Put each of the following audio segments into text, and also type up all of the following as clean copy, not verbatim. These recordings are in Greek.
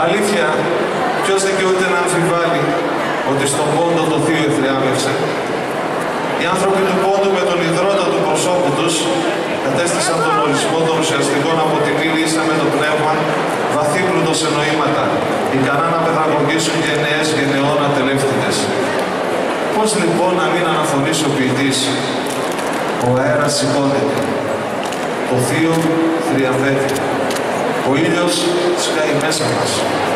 Αλήθεια, ποιος δικαιούται να αμφιβάλλει ότι στον πόντο το Θείο εθριάμευσε. Οι άνθρωποι του πόντου με τον ιδρώτα του προσώπου τους κατέστησαν τον ορισμό των ουσιαστικών από την ύλη ίσα με το πνεύμα, βαθύπλουτο σε νοήματα, ικανά να παιδαγωγήσουν γενναίες γενεών ατελεύτητες. Πώς λοιπόν να μην αναφωνήσει ο ποιητής? Ο αέρας σηκώνεται, το Θείο θριαμβεύει, ο ήλιος σκάει μέσα μας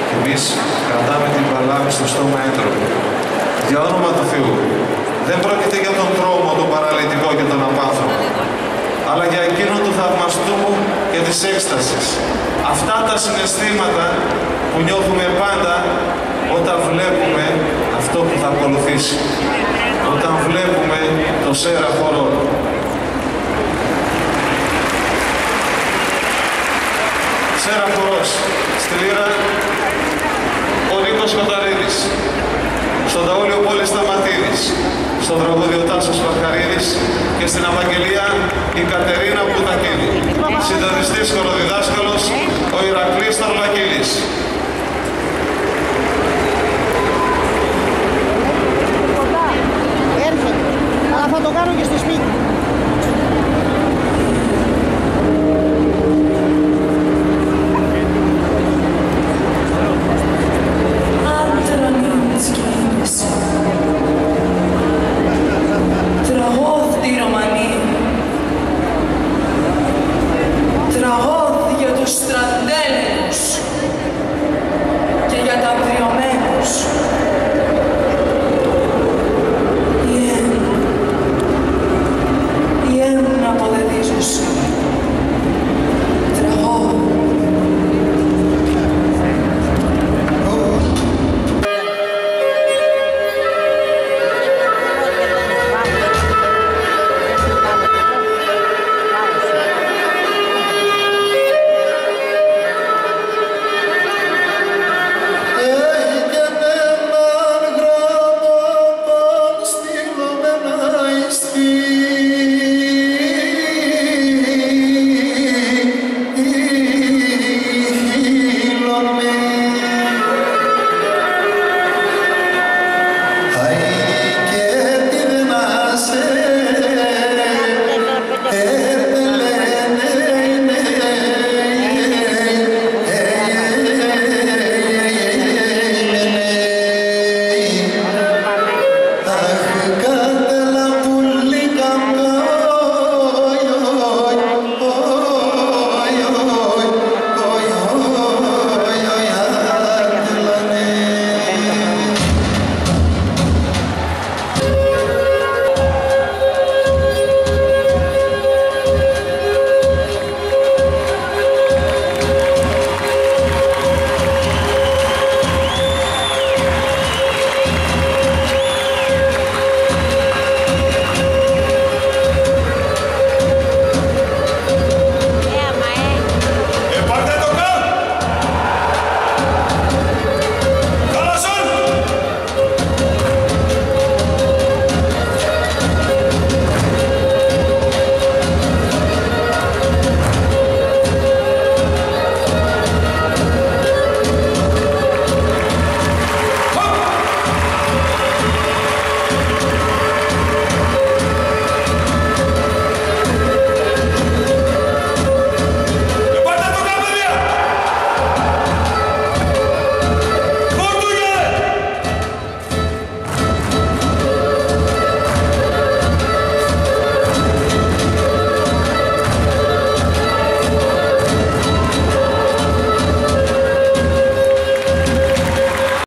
και εμείς κρατάμε την παλάμη στο στόμα έντροπη. Για όνομα του Θεού, δεν πρόκειται για τον τρόμο, τον παραλυτικό και τον απάνθρωπο, αλλά για εκείνο του θαυμαστού και της έκστασης. Αυτά τα συναισθήματα που νιώθουμε πάντα όταν βλέπουμε αυτό που θα ακολουθήσει, όταν βλέπουμε το σέραχο ρόλο. Σέραχος, στη λύρα ο Νίκος Κοταρίδης, στον ταούλιο Πόλης Σταματίδης, στον τραγούδι ο Τάσος Βαρκαρίδης και στην Απαγγελία η Κατερίνα Πουτακίδη. Συντονιστής χοροδιδάσκαλος